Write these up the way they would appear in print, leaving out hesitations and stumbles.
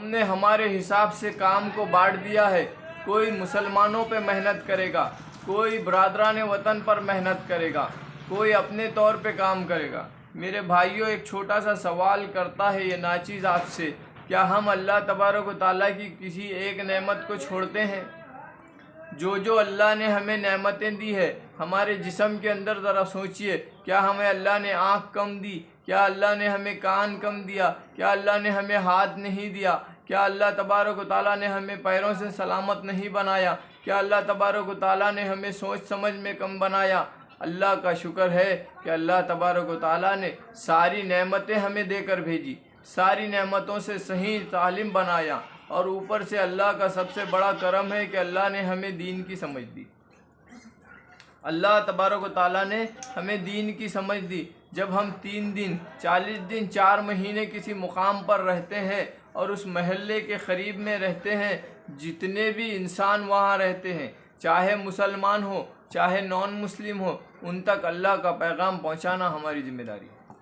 ہم نے ہمارے حساب سے کام کو بانٹ دیا ہے۔ کوئی مسلمانوں پہ محنت کرے گا، کوئی برادران وطن پر محنت کرے گا، کوئی اپنے طور پہ کام کرے گا۔ میرے بھائیوں، ایک چھوٹا سا سوال کرتا ہے یہ ناچیز آپ سے، کیا ہم اللہ تبارک و تعالیٰ کی کسی ایک نعمت کو چھوڑتے ہیں؟ جو اللہ نے ہمیں نعمتیں دی ہے، ہمارے جسم کے اندر ذرا سوچئے، کیا ہمیں اللہ نے آنکھ کم دی؟ کیا اللہ نے ہمیں کان کم دیا؟ کیا اللہ نے ہمیں ہاتھ نہیں دیا؟ کیا اللہ تبارک و تعالیٰ نے ہمیں پیروں سے سلامت نہیں بنایا؟ کیا اللہ تبارک و تعالیٰ نے ہمیں سوچ سمجھ میں کم بنایا؟ اللہ کا شکر ہے کہ اللہ تبارک و تعالیٰ نے ساری نعمتیں ہمیں دے کر بھیجی، ساری نعمتوں سے صحیح تعلیم بنایا، اور اوپر سے اللہ کا سب سے بڑا کرم ہے کہ اللہ نے ہمیں دین کی سمجھ دی۔ اللہ تبارک و تعالیٰ نے ہمیں دین کی سمجھ دی۔ جب ہم 3 دن 40 دن 4 مہینے کسی مقام پر رہتے ہیں اور اس محلے کے قریب میں رہتے ہیں، جتنے بھی انسان وہاں رہتے ہیں، چاہے مسلمان ہو چاہے نان مسلم ہو، ان تک اللہ کا پیغام پہنچانا ہماری ذمہ داری ہے۔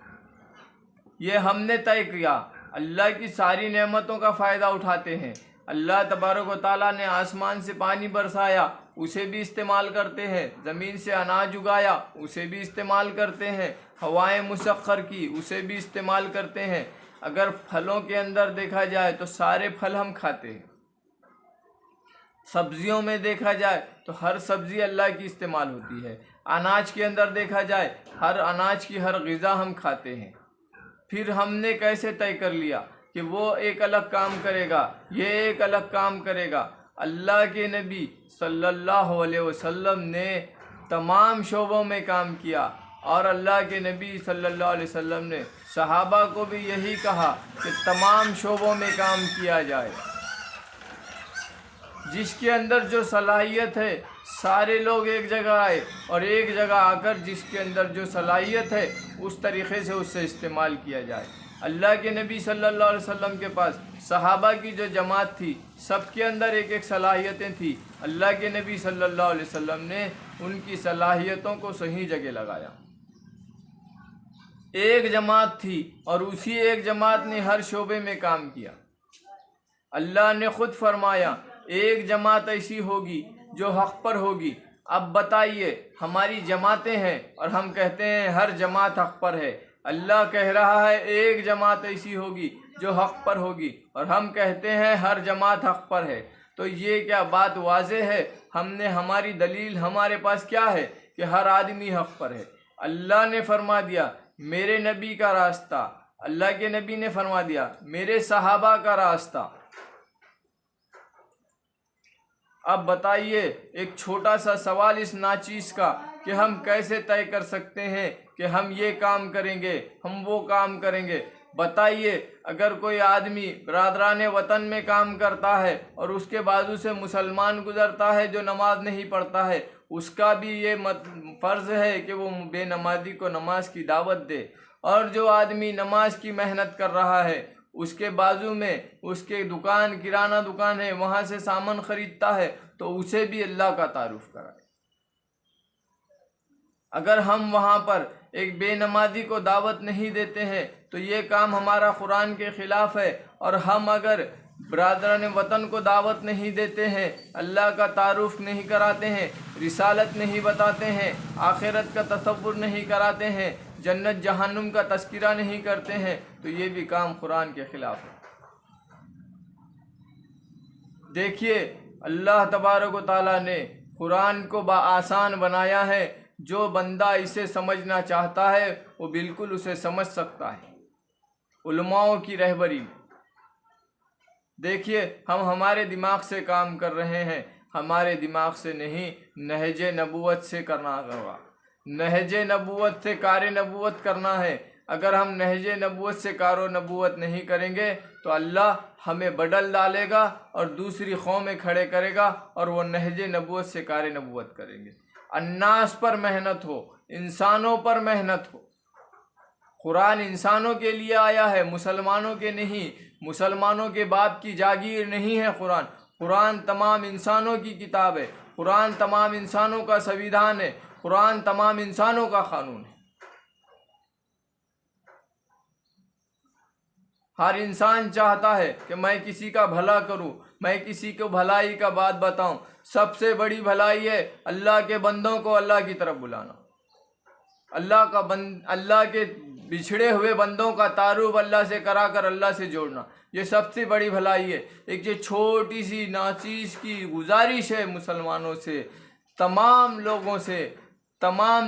یہ ہم نے طے کیا۔ اللہ کی ساری نعمتوں کا فائدہ اٹھاتے ہیں۔ اللہ تبارک و تعالیٰ نے آسمان سے پانی برسایا، اسے بھی استعمال کرتے ہیں۔ زمین سے اناج اگایا، اسے بھی استعمال کرتے ہیں۔ ہوائیں مسخر کی، اسے بھی استعمال کرتے ہیں۔ اگر پھلوں کے اندر دیکھا جائے تو سارے پھل ہم کھاتے ہیں۔ سبزیوں میں دیکھا جائے تو ہر سبزی اللہ کی استعمال ہوتی ہے۔ اناج کے اندر دیکھا جائے ہر اناج کی ہر غذا ہم کھاتے ہیں۔ پھر ہم نے کیسے طے کر لیا کہ وہ ایک الگ کام کرے گا، یہ ایک الگ کام کرے گا؟ اللہ کے نبی صلی اللہ علیہ وسلم نے تمام شعبوں میں کام کیا، اور اللہ کے نبی صلی اللہ علیہ وسلم نے صحابہ کو بھی یہی کہا کہ تمام شعبوں میں کام کیا جائے۔ جس کے اندر جو صلاحیت ہے، سارے لوگ ایک جگہ آئے، اور ایک جگہ آ کر جس کے اندر جو صلاحیت ہے اس طریقے سے اسے استعمال کیا جائے۔ اللہ کے نبی صلی اللہ علیہ وسلم کے پاس صحابہ کی جو جماعت تھی، سب کے اندر ایک ایک صلاحیتیں تھیں۔ اللہ کے نبی صلی اللہ علیہ وسلم نے ان کی صلاحیتوں کو صحیح جگہ لگایا۔ ایک جماعت تھی اور اسی ایک جماعت نے ہر شعبے میں کام کیا۔ اللہ نے خود فرمایا، ایک جماعت ایسی ہوگی جو حق پر ہوگی۔ اب بتائیے، ہماری جماعتیں ہیں اور ہم کہتے ہیں ہر جماعت حق پر ہے۔ اللہ کہہ رہا ہے ایک جماعت ایسی ہوگی جو حق پر ہوگی، اور ہم کہتے ہیں ہر جماعت حق پر ہے۔ تو یہ کیا بات واضح ہے؟ ہماری دلیل ہمارے پاس کیا ہے کہ ہر آدمی حق پر ہے۔ اللہ نے فرما دیا میرے نبی کا راستہ، اللہ کے نبی نے فرما دیا میرے صحابہ کا راستہ۔ اب بتائیے، ایک چھوٹا سا سوال اس ناچیز کا کہ ہم کیسے طے کر سکتے ہیں کہ ہم یہ کام کریں گے، ہم وہ کام کریں گے؟ بتائیے، اگر کوئی آدمی برادران وطن میں کام کرتا ہے اور اس کے بازو سے مسلمان گزرتا ہے جو نماز نہیں پڑھتا ہے، اس کا بھی یہ فرض ہے کہ وہ بے نمازی کو نماز کی دعوت دے۔ اور جو آدمی نماز کی محنت کر رہا ہے، اس کے بازو میں اس کے دکان، کرانہ دکان ہے، وہاں سے سامان خریدتا ہے، تو اسے بھی اللہ کا تعارف کرائے۔ اگر ہم وہاں پر ایک بے نمازی کو دعوت نہیں دیتے ہیں تو یہ کام ہمارا قرآن کے خلاف ہے۔ اور ہم اگر برادران وطن کو دعوت نہیں دیتے ہیں، اللہ کا تعارف نہیں کراتے ہیں، رسالت نہیں بتاتے ہیں، آخرت کا تصور نہیں کراتے ہیں، جنت جہنم کا تذکرہ نہیں کرتے ہیں، تو یہ بھی کام قرآن کے خلاف ہے۔ دیکھیے، اللہ تبارک و تعالیٰ نے قرآن کو بآسان بنایا ہے۔ جو بندہ اسے سمجھنا چاہتا ہے وہ بالکل اسے سمجھ سکتا ہے، علماؤں کی رہبری میں۔ دیکھیے، ہم ہمارے دماغ سے کام کر رہے ہیں، ہمارے دماغ سے نہیں، نہج نبوت سے کرنا ہوگا۔ نہج نبوت سے کار نبوت کرنا ہے۔ اگر ہم نہج نبوت سے کار و نبوت نہیں کریں گے تو اللہ ہمیں بدل ڈالے گا اور دوسری قومیں کھڑے کرے گا، اور وہ نہج نبوت سے کار نبوت کریں گے۔ الناس پر محنت ہو، انسانوں پر محنت ہو۔ قرآن انسانوں کے لیے آیا ہے، مسلمانوں کے نہیں۔ مسلمانوں کے باپ کی جاگیر نہیں ہے قرآن۔ قرآن تمام انسانوں کی کتاب ہے، قرآن تمام انسانوں کا سویدھان ہے، قرآن تمام انسانوں کا قانون ہے۔ ہر انسان چاہتا ہے کہ میں کسی کا بھلا کروں، میں کسی کو بھلائی کا بات بتاؤں۔ سب سے بڑی بھلائی ہے اللہ کے بندوں کو اللہ کی طرف بلانا، اللہ کے بچھڑے ہوئے بندوں کا تعارف اللہ سے کرا کر اللہ سے جوڑنا، یہ سب سے بڑی بھلائی ہے۔ ایک یہ چھوٹی سی ناچیز کی گزارش ہے مسلمانوں سے، تمام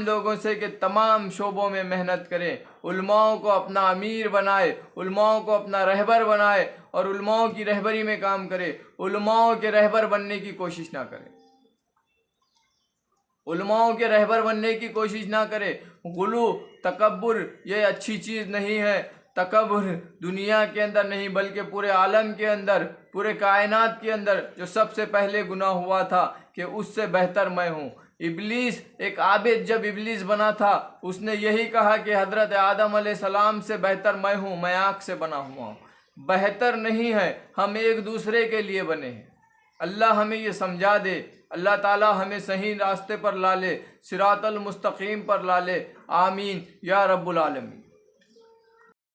لوگوں سے کہ تمام شعبوں میں محنت کریں، علماء کو اپنا امیر بنائے، علماء کو اپنا رہبر بنائے اور علماء کی رہبری میں کام کرے، علماء کے رہبر بننے کی کوشش نہ کرے، علماء کے رہبر بننے کی کوشش نہ کرے۔ غلو، تکبر یہ اچھی چیز نہیں ہے۔ تکبر دنیا کے اندر نہیں بلکہ پورے عالم کے اندر، پورے کائنات کے اندر جو سب سے پہلے گناہ ہوا تھا کہ اس سے بہتر میں ہوں۔ ابلیس، ایک عابد جب ابلیس بنا تھا اس نے یہی کہا کہ حضرت آدم علیہ السلام سے بہتر میں ہوں، میں آگ سے بنا ہوا ہوں۔ بہتر نہیں ہے، ہم ایک دوسرے کے لیے بنے ہیں۔ اللہ ہمیں یہ سمجھا دے، اللہ تعالی ہمیں صحیح راستے پر لا لے، صراط المستقیم پر لا لے، آمین یا رب العالمین۔